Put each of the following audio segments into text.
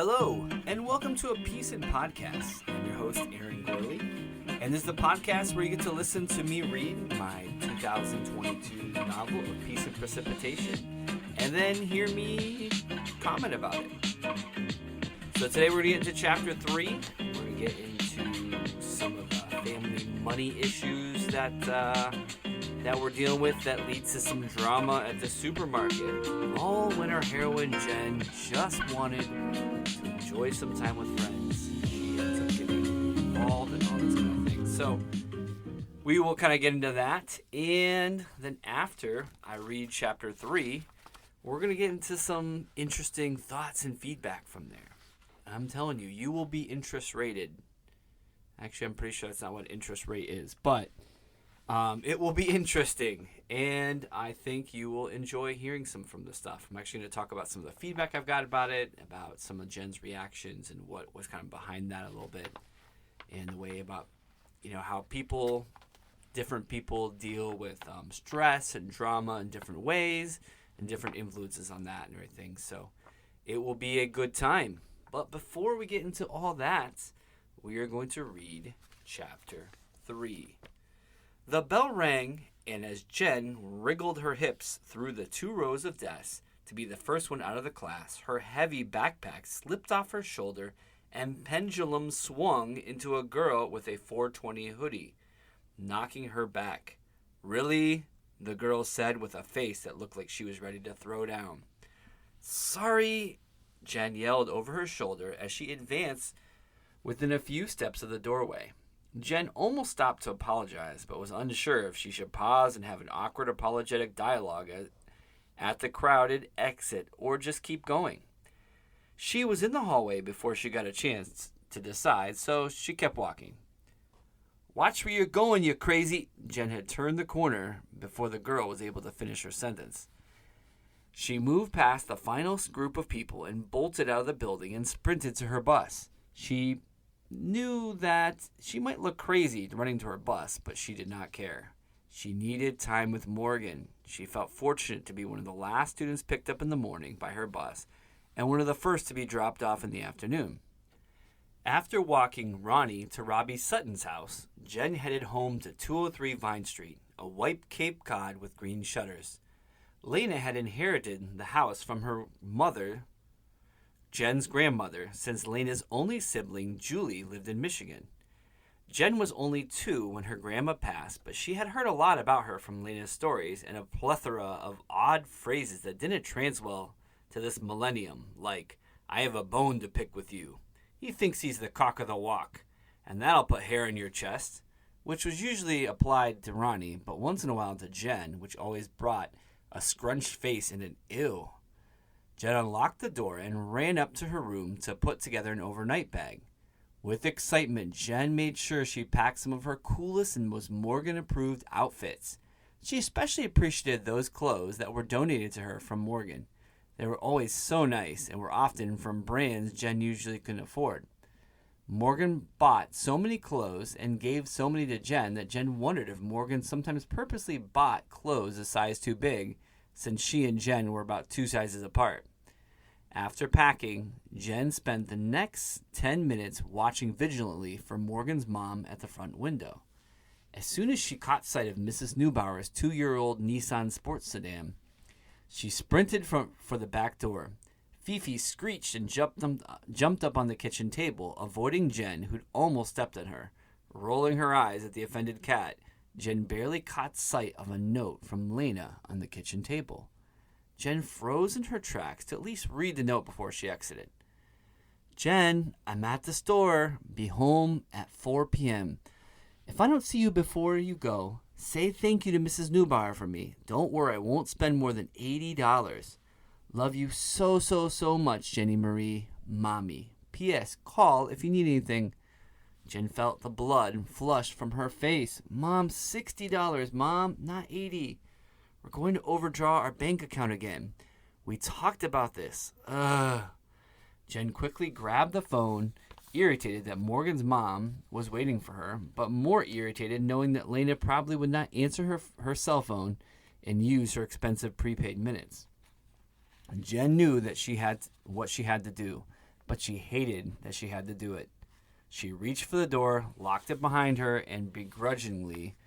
Hello, and welcome to A Peace in Podcast. I'm your host, Aaron Gorley, and this is the podcast where you get to listen to me read my 2022 novel, A Peace in Precipitation, and then hear me comment about it. So today we're going to get into Chapter 3. We're going to get into some of the family money issues that we're dealing with that leads to some drama at the supermarket. All when our heroine, Jen, just wanted to enjoy some time with friends. She ends up getting involved in all this kind of thing. So we will kind of get into that. And then after I read Chapter 3, we're going to get into some interesting thoughts and feedback from there. I'm telling you, you will be interest rated. Actually, I'm pretty sure that's not what interest rate is, but it will be interesting, and I think you will enjoy hearing some from the stuff. I'm actually going to talk about some of the feedback I've got about it, about some of Jen's reactions and what was kind of behind that a little bit, and the way about, how different people deal with stress and drama in different ways and different influences on that and everything. So it will be a good time. But before we get into all that, we are going to read Chapter 3. The bell rang, and as Jen wriggled her hips through the 2 rows of desks to be the first one out of the class, her heavy backpack slipped off her shoulder and pendulum swung into a girl with a 420 hoodie, knocking her back. "Really?" the girl said with a face that looked like she was ready to throw down. "Sorry," Jen yelled over her shoulder as she advanced within a few steps of the doorway. Jen almost stopped to apologize, but was unsure if she should pause and have an awkward apologetic dialogue at the crowded exit or just keep going. She was in the hallway before she got a chance to decide, so she kept walking. "Watch where you're going, you crazy!" Jen had turned the corner before the girl was able to finish her sentence. She moved past the final group of people and bolted out of the building and sprinted to her bus. She knew that she might look crazy running to her bus, but she did not care. She needed time with Morgan. She felt fortunate to be one of the last students picked up in the morning by her bus and one of the first to be dropped off in the afternoon. After walking Ronnie to Robbie Sutton's house, Jen headed home to 203 Vine Street, a white Cape Cod with green shutters. Lena had inherited the house from her mother, Jen's grandmother, since Lena's only sibling, Julie, lived in Michigan. Jen was only 2 when her grandma passed, but she had heard a lot about her from Lena's stories and a plethora of odd phrases that didn't translate well to this millennium, like, "I have a bone to pick with you. He thinks he's the cock of the walk, and that'll put hair in your chest," which was usually applied to Ronnie, but once in a while to Jen, which always brought a scrunched face and an ew. Jen unlocked the door and ran up to her room to put together an overnight bag. With excitement, Jen made sure she packed some of her coolest and most Morgan-approved outfits. She especially appreciated those clothes that were donated to her from Morgan. They were always so nice and were often from brands Jen usually couldn't afford. Morgan bought so many clothes and gave so many to Jen that Jen wondered if Morgan sometimes purposely bought clothes a size too big, since she and Jen were about 2 sizes apart. After packing, Jen spent the next 10 minutes watching vigilantly for Morgan's mom at the front window. As soon as she caught sight of Mrs. Neubauer's 2-year-old Nissan sports sedan, she sprinted for the back door. Fifi screeched and jumped up on the kitchen table, avoiding Jen, who'd almost stepped on her. Rolling her eyes at the offended cat, Jen barely caught sight of a note from Lena on the kitchen table. Jen froze in her tracks to at least read the note before she exited. "Jen, I'm at the store. Be home at 4 p.m. If I don't see you before you go, say thank you to Mrs. Neubauer for me. Don't worry, I won't spend more than $80. Love you so much, Jenny Marie, Mommy. P.S. Call if you need anything." Jen felt the blood flush from her face. "Mom, $60, Mom, not 80. We're going to overdraw our bank account again. We talked about this. Ugh." Jen quickly grabbed the phone, irritated that Morgan's mom was waiting for her, but more irritated knowing that Lena probably would not answer her cell phone and use her expensive prepaid minutes. Jen knew that what she had to do. but she hated that she had to do it. She reached for the door, locked it behind her, and begrudgingly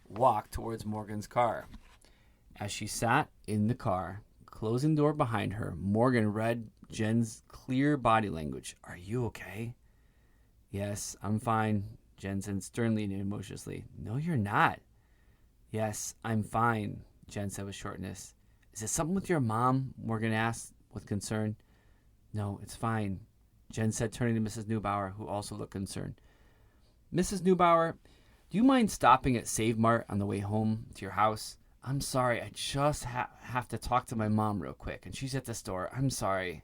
walked towards Morgan's car. As she sat in the car, closing the door behind her, Morgan read Jen's clear body language. "Are you okay?" "Yes, I'm fine," Jen said sternly and emotionlessly. "No, you're not." "Yes, I'm fine," Jen said with shortness. "Is it something with your mom?" Morgan asked with concern. "No, it's fine," Jen said, turning to Mrs. Neubauer, who also looked concerned. "Mrs. Neubauer, do you mind stopping at Save Mart on the way home to your house? I'm sorry, I just have to talk to my mom real quick, and she's at the store. I'm sorry."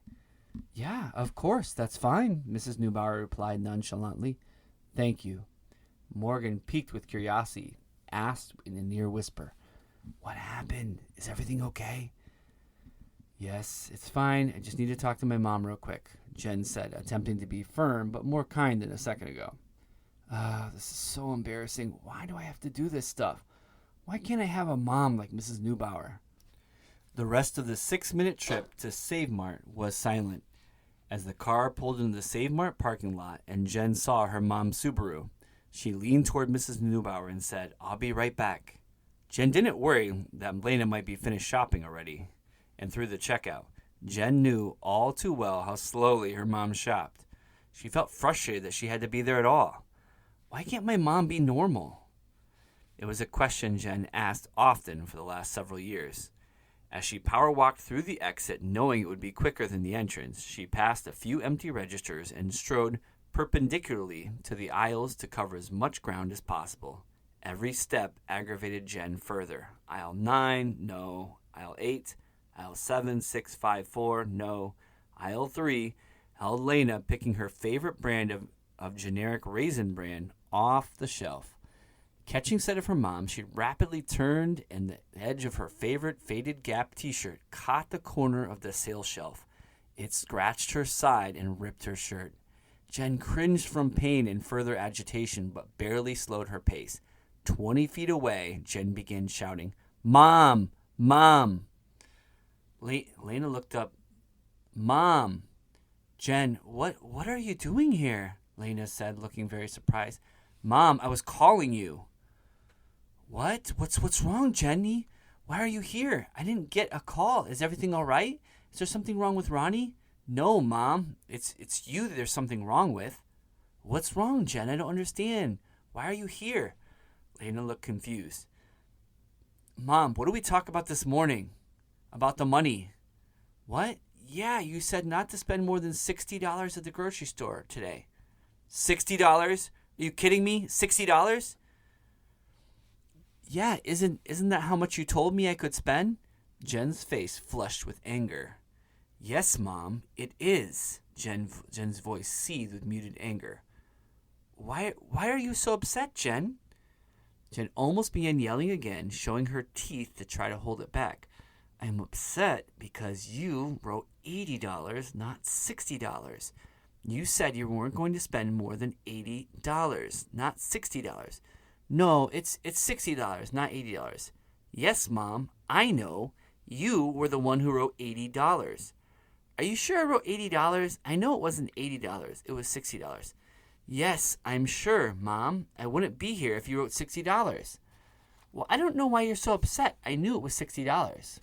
"Yeah, of course, that's fine," Mrs. Neubauer replied nonchalantly. "Thank you." Morgan, piqued with curiosity, asked in a near whisper, "What happened? Is everything okay?" "Yes, it's fine. I just need to talk to my mom real quick," Jen said, attempting to be firm but more kind than a second ago. This is so embarrassing. Why do I have to do this stuff? Why can't I have a mom like Mrs. Neubauer? The rest of the 6-minute trip to Save Mart was silent. As the car pulled into the Save Mart parking lot and Jen saw her mom's Subaru, she leaned toward Mrs. Neubauer and said, "I'll be right back." Jen didn't worry that Lena might be finished shopping already. And through the checkout, Jen knew all too well how slowly her mom shopped. She felt frustrated that she had to be there at all. Why can't my mom be normal? It was a question Jen asked often for the last several years. As she power walked through the exit, knowing it would be quicker than the entrance, she passed a few empty registers and strode perpendicularly to the aisles to cover as much ground as possible. Every step aggravated Jen further. Aisle 9, no. Aisle 8, aisle 7, 6, 5, 4, no. Aisle 3 held Lena picking her favorite brand of generic Raisin Bran off the shelf. Catching sight of her mom, she rapidly turned, and the edge of her favorite faded Gap t-shirt caught the corner of the sale shelf. It scratched her side and ripped her shirt. Jen cringed from pain and further agitation, but barely slowed her pace. 20 feet away, Jen began shouting, "Mom! Mom!" Lena looked up. "Mom!" "Jen, what are you doing here?" Lena said, looking very surprised. "Mom, I was calling you." "What? What's wrong, Jenny? Why are you here? I didn't get a call. Is everything all right? Is there something wrong with Ronnie?" "No, Mom. It's you that there's something wrong with." "What's wrong, Jen? I don't understand. Why are you here?" Lena looked confused. "Mom, what did we talk about this morning? About the money." "What? Yeah, you said not to spend more than $60 at the grocery store today." $60? Are you kidding me? $60? "Yeah, isn't that how much you told me I could spend?" Jen's face flushed with anger. "Yes, Mom, it is." Jen's voice seethed with muted anger. Why are you so upset, Jen?" Jen almost began yelling again, showing her teeth to try to hold it back. "I'm upset because you wrote $80, not $60. You said you weren't going to spend more than $80, not $60. No, it's $60, not $80. "Yes, Mom, I know. You were the one who wrote $80. "Are you sure I wrote $80? I know it wasn't $80. It was $60. "Yes, I'm sure, Mom. I wouldn't be here if you wrote $60. "Well, I don't know why you're so upset. I knew it was $60.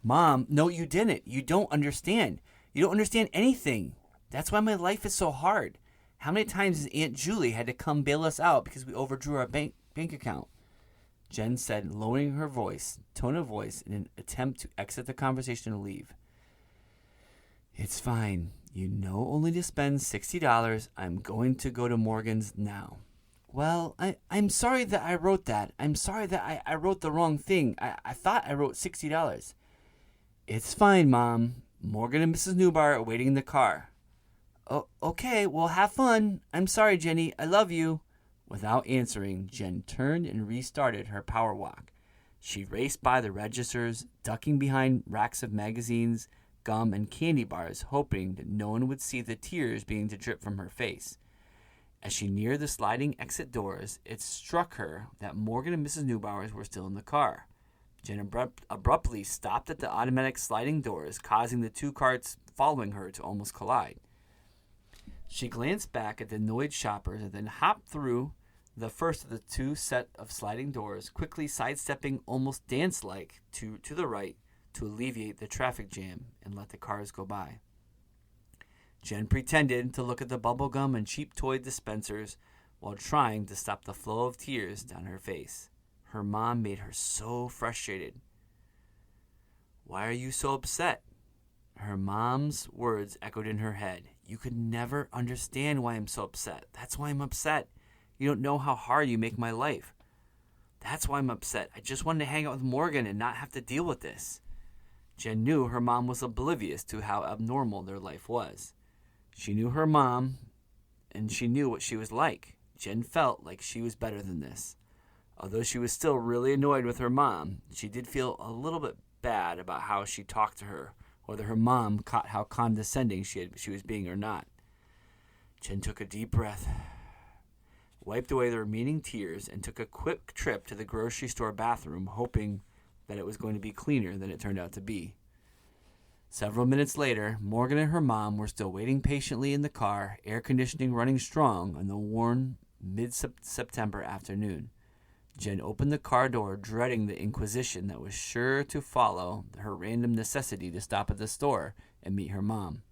"Mom, no, you didn't. You don't understand. You don't understand anything. That's why my life is so hard. How many times has Aunt Julie had to come bail us out because we overdrew our bank account?" Jen said, lowering her tone of voice in an attempt to exit the conversation and leave. "It's fine. You know only to spend $60. I'm going to go to Morgan's now." "Well, I'm sorry that I wrote that. I'm sorry that I wrote the wrong thing. I thought I wrote $60. "It's fine, Mom. Morgan and Mrs. Neubauer are waiting in the car." "Oh, okay, well, have fun. I'm sorry, Jenny. I love you." Without answering, Jen turned and restarted her power walk. She raced by the registers, ducking behind racks of magazines, gum, and candy bars, hoping that no one would see the tears beginning to drip from her face. As she neared the sliding exit doors, it struck her that Morgan and Mrs. Neubauer were still in the car. Jen abruptly stopped at the automatic sliding doors, causing the two carts following her to almost collide. She glanced back at the annoyed shoppers and then hopped through the first of the two set of sliding doors, quickly sidestepping almost dance-like to the right to alleviate the traffic jam and let the cars go by. Jen pretended to look at the bubblegum and cheap toy dispensers while trying to stop the flow of tears down her face. Her mom made her so frustrated. "Why are you so upset?" Her mom's words echoed in her head. "You could never understand why I'm so upset. That's why I'm upset. You don't know how hard you make my life. That's why I'm upset. I just wanted to hang out with Morgan and not have to deal with this." Jen knew her mom was oblivious to how abnormal their life was. She knew her mom, and she knew what she was like. Jen felt like she was better than this. Although she was still really annoyed with her mom, she did feel a little bit bad about how she talked to her, whether her mom caught how condescending she was being or not. Jen took a deep breath, wiped away the remaining tears, and took a quick trip to the grocery store bathroom, hoping that it was going to be cleaner than it turned out to be. Several minutes later, Morgan and her mom were still waiting patiently in the car, air conditioning running strong on the warm mid-September afternoon. Jen opened the car door, dreading the inquisition that was sure to follow her random necessity to stop at the store and meet her mom.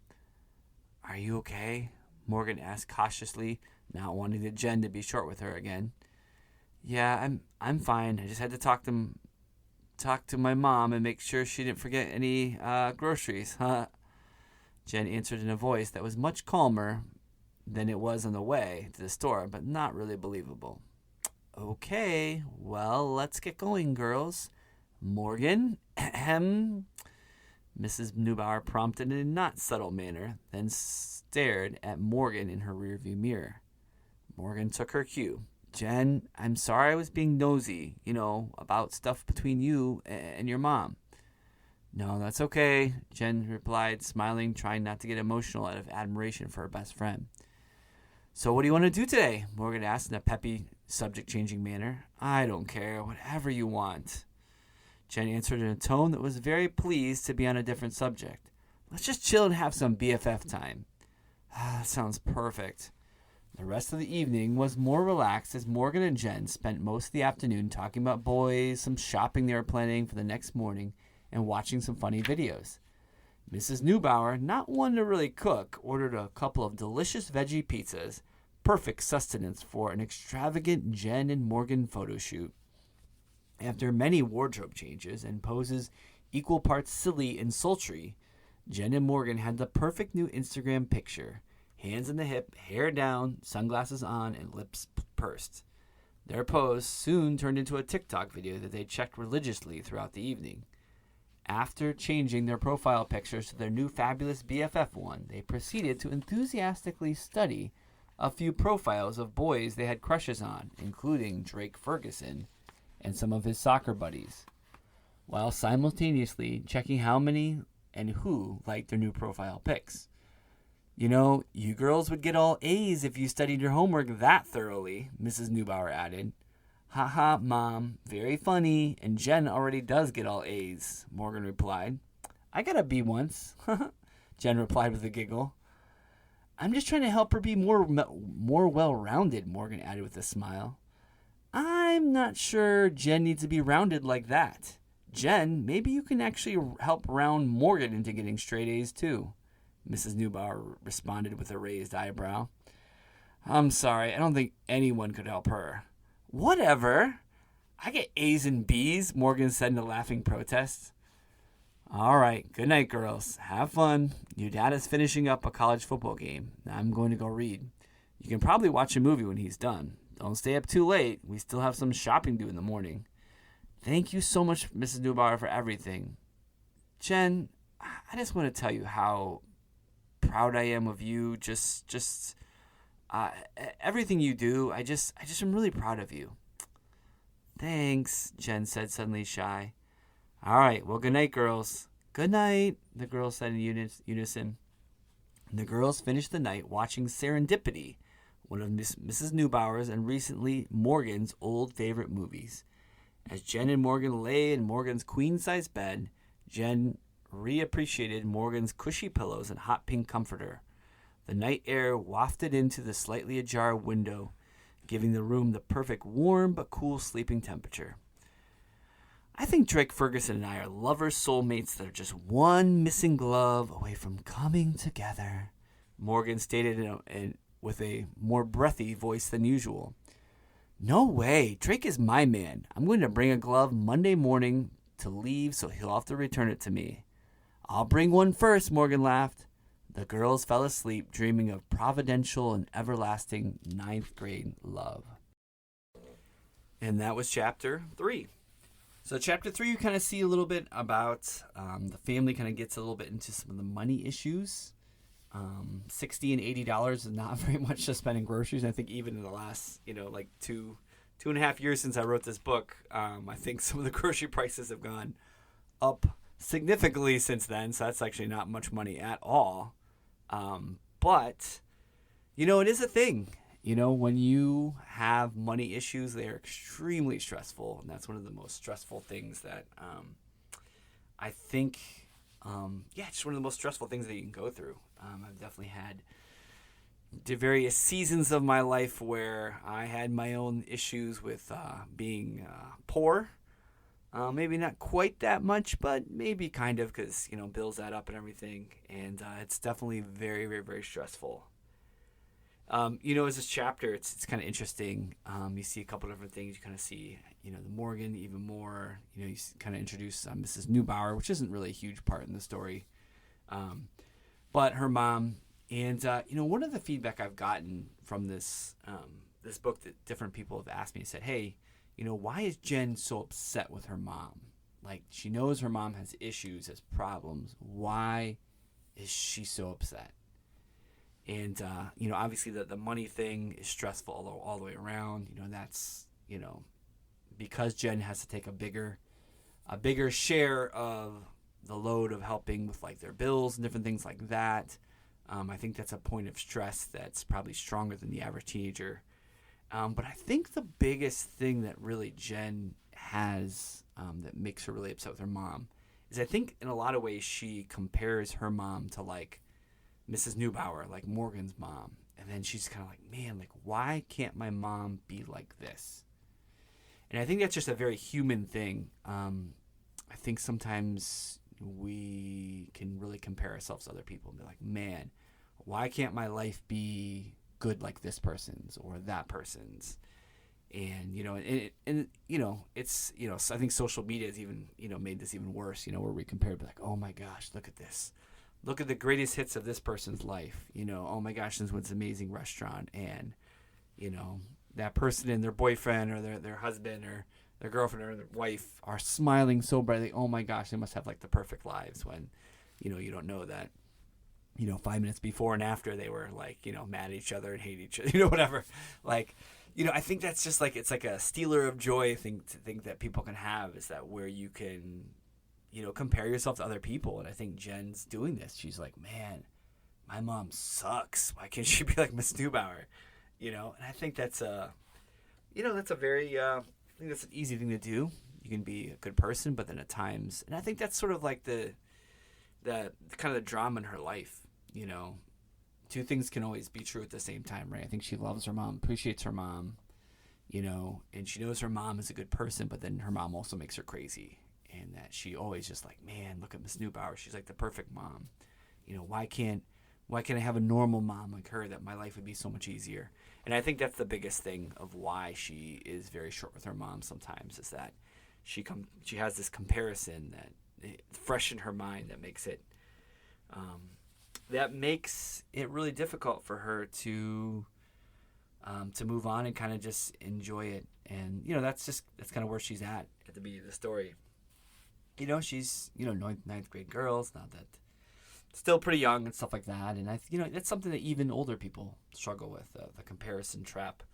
"Are you okay?" Morgan asked cautiously, not wanting Jen to be short with her again. "Yeah, I'm fine. I just had to talk to my mom and make sure she didn't forget any groceries." Jen answered in a voice that was much calmer than it was on the way to the store, but not really believable. "Okay, well, let's get going, girls. Morgan, Mrs. Neubauer prompted in a not subtle manner, then stared at Morgan in her rearview mirror. Morgan took her cue. "Jen, I'm sorry I was being nosy, about stuff between you and your mom." "No, that's okay," Jen replied, smiling, trying not to get emotional out of admiration for her best friend. "So what do you want to do today?" Morgan asked in a peppy, subject-changing manner. "I don't care. Whatever you want." Jen answered in a tone that was very pleased to be on a different subject. "Let's just chill and have some BFF time." That sounds perfect. The rest of the evening was more relaxed as Morgan and Jen spent most of the afternoon talking about boys, some shopping they were planning for the next morning, and watching some funny videos. Mrs. Neubauer, not one to really cook, ordered a couple of delicious veggie pizzas, perfect sustenance for an extravagant Jen and Morgan photo shoot. After many wardrobe changes and poses equal parts silly and sultry, Jen and Morgan had the perfect new Instagram picture. Hands in the hip, hair down, sunglasses on, and lips pursed. Their pose soon turned into a TikTok video that they checked religiously throughout the evening. After changing their profile pictures to their new fabulous BFF one, they proceeded to enthusiastically study a few profiles of boys they had crushes on, including Drake Ferguson and some of his soccer buddies, while simultaneously checking how many and who liked their new profile pics. "You girls would get all A's if you studied your homework that thoroughly," Mrs. Neubauer added. "Haha, Mom, very funny, and Jen already does get all A's," Morgan replied. "I got a B once," Jen replied with a giggle. "I'm just trying to help her be more well-rounded," Morgan added with a smile. "I'm not sure Jen needs to be rounded like that. Jen, maybe you can actually help round Morgan into getting straight A's too," Mrs. Neubauer responded with a raised eyebrow. "I'm sorry, I don't think anyone could help her." "Whatever. I get A's and B's," Morgan said in a laughing protest. "All right, good night, girls. Have fun. Your dad is finishing up a college football game. I'm going to go read. You can probably watch a movie when he's done. Don't stay up too late. We still have some shopping to do in the morning." "Thank you so much, Mrs. Neubauer, for everything. Jen, I just want to tell you how proud I am of you. Everything you do. I just am really proud of you." "Thanks," Jen said, suddenly shy. "All right, well, good night, girls." "Good night," the girls said in unison. The girls finished the night watching Serendipity, one of Mrs. Neubauer's and recently Morgan's old favorite movies. As Jen and Morgan lay in Morgan's queen-size bed, Jen reappreciated Morgan's cushy pillows and hot pink comforter. The night air wafted into the slightly ajar window, giving the room the perfect warm but cool sleeping temperature. I think Drake Ferguson and I are lovers, soulmates that are just one missing glove away from coming together, Morgan stated with a more breathy voice than usual. No way. Drake is my man. I'm going to bring a glove Monday morning to leave, so he'll have to return it to me. I'll bring one first, Morgan laughed. The girls fell asleep, dreaming of providential and everlasting 9th grade love. And that was chapter 3. So chapter 3, you kind of see a little bit about the family kind of gets a little bit into some of the money issues. $60 and $80 is not very much to spend in groceries. I think even in the last, like two and a half years since I wrote this book, I think some of the grocery prices have gone up significantly since then. So that's actually not much money at all. But, it is a thing. When you have money issues, they are extremely stressful. And that's one of the most stressful things that I think, it's one of the most stressful things that you can go through. I've definitely had the various seasons of my life where I had my own issues with being poor. Maybe not quite that much, but maybe kind of because, bills add up and everything. And it's definitely very, very, very stressful. As this chapter, it's kind of interesting. You see a couple different things. You kind of see, the Morgan even more. You kind of introduce Mrs. Neubauer, which isn't really a huge part in the story. But her mom. And, one of the feedback I've gotten from this book that different people have asked me said, hey, why is Jen so upset with her mom? Like, she knows her mom has issues, has problems. Why is she so upset? And, obviously the money thing is stressful all the way around. That's, because Jen has to take a bigger share of the load of helping with, like, their bills and different things like that. I think that's a point of stress that's probably stronger than the average teenager. But I think the biggest thing that really Jen has that makes her really upset with her mom is I think in a lot of ways she compares her mom to, like, Mrs. Neubauer, like Morgan's mom. And then she's kind of like, man, like, why can't my mom be like this? And I think that's just a very human thing. I think sometimes we can really compare ourselves to other people and be like, man, why can't my life be good like this person's or that person's? And, it's, I think social media has even, made this even worse, where we compare, like, oh my gosh, look at this. Look at the greatest hits of this person's life. Oh my gosh, this one's an amazing restaurant. And, that person and their boyfriend or their husband or their girlfriend or their wife are smiling so brightly. Oh my gosh, they must have, like, the perfect lives when, you don't know that, 5 minutes before and after they were, like, mad at each other and hate each other, whatever. Like, I think that's just like, it's like a stealer of joy thing to think that people can have, is that where you can, compare yourself to other people. And I think Jen's doing this. She's like, man, my mom sucks. Why can't she be like Miss Neubauer? And I think that's that's a very, I think that's an easy thing to do. You can be a good person, but then at times, and I think that's sort of like the kind of the drama in her life. Two things can always be true at the same time, right? I think she loves her mom, appreciates her mom, and she knows her mom is a good person, but then her mom also makes her crazy. And that she always just like, man, look at Miss Neubauer. She's like the perfect mom. Why can't I have a normal mom like her, that my life would be so much easier? And I think that's the biggest thing of why she is very short with her mom sometimes, is that she has this comparison that fresh in her mind that makes it really difficult for her to move on and kind of just enjoy it. And that's kind of where she's at the beginning of the story. She's, ninth grade girls, not that, still pretty young and stuff like that. And that's something that even older people struggle with, the comparison trap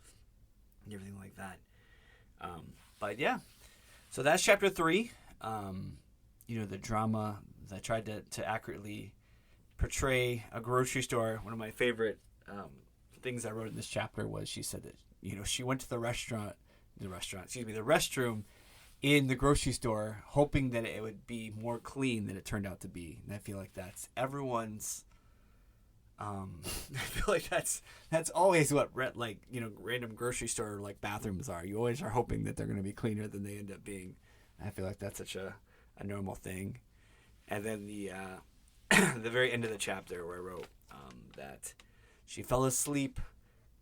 and everything like that. But yeah, so that's chapter 3. The drama that tried to accurately portray a grocery store. One of my favorite things I wrote in this chapter was she said that, she went to the restroom, in the grocery store, hoping that it would be more clean than it turned out to be. And I feel like that's everyone's. I feel like that's always what random grocery store like bathrooms are. You always are hoping that they're going to be cleaner than they end up being. I feel like that's such a normal thing. And then the the very end of the chapter where I wrote that she fell asleep.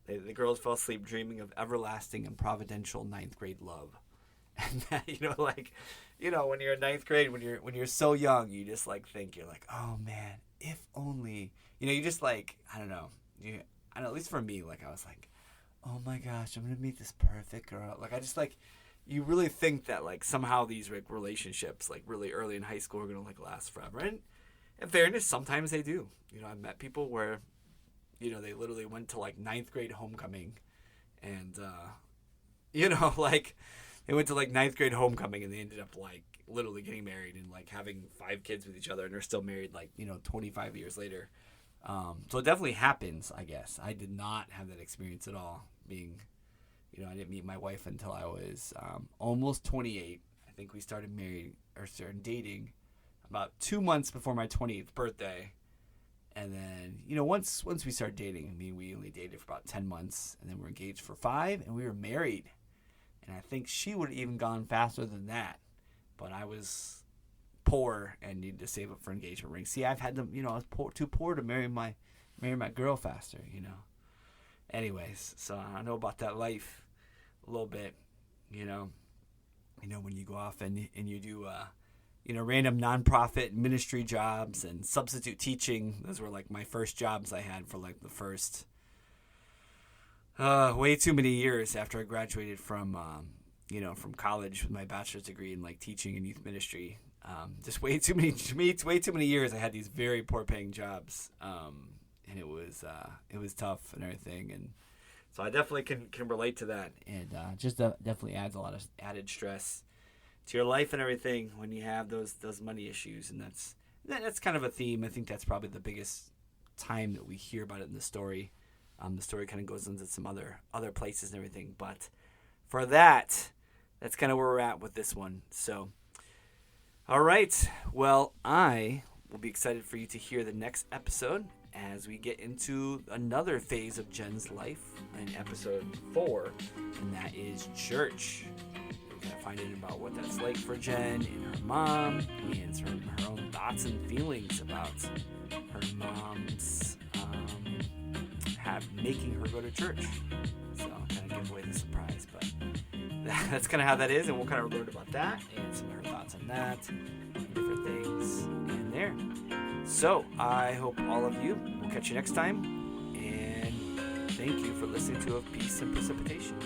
The girls fell asleep dreaming of everlasting and providential ninth grade love. And that, when you're in ninth grade, when you're so young, you just think you're like, oh man, if only, you just I don't know, at least for me, I was like, oh my gosh, I'm gonna meet this perfect girl. I just you really think that somehow these relationships really early in high school are gonna last forever. And in fairness, sometimes they do. I've met people where, they literally went to ninth grade homecoming, and they went to ninth grade homecoming and they ended up literally getting married and having 5 kids with each other, and they're still married 25 years later. So it definitely happens, I guess. I did not have that experience at all. Being, I didn't meet my wife until I was almost 28. I think we started dating about 2 months before my 28th birthday. And then, once we started dating, we only dated for about 10 months, and then we were engaged for 5, and we were married. And I think she would have even gone faster than that. But I was poor and needed to save up for engagement rings. See, I've had them, I was too poor to marry my girl faster, Anyways, so I know about that life a little bit, when you go off and you do, random nonprofit ministry jobs and substitute teaching. Those were my first jobs I had for the first way too many years after I graduated from college with my bachelor's degree in teaching and youth ministry. Just way too many years I had these very poor paying jobs. And it was tough and everything. And so I definitely can relate to that. And just definitely adds a lot of added stress to your life and everything when you have those money issues. And that's kind of a theme. I think that's probably the biggest time that we hear about it in the story. The story kind of goes into some other places and everything. But for that's kind of where we're at with this one. So, all right. Well, I will be excited for you to hear the next episode as we get into another phase of Jen's life in episode 4, and that is church. We're going to find out about what that's like for Jen and her mom, and her own thoughts and feelings about her mom's making her go to church. So I'll kind of give away the surprise, but that's kind of how that is, and we'll kind of learn about that and some of her thoughts on that and different things in there. So I hope all of you will catch you next time, and thank you for listening to Of Peace and Precipitation.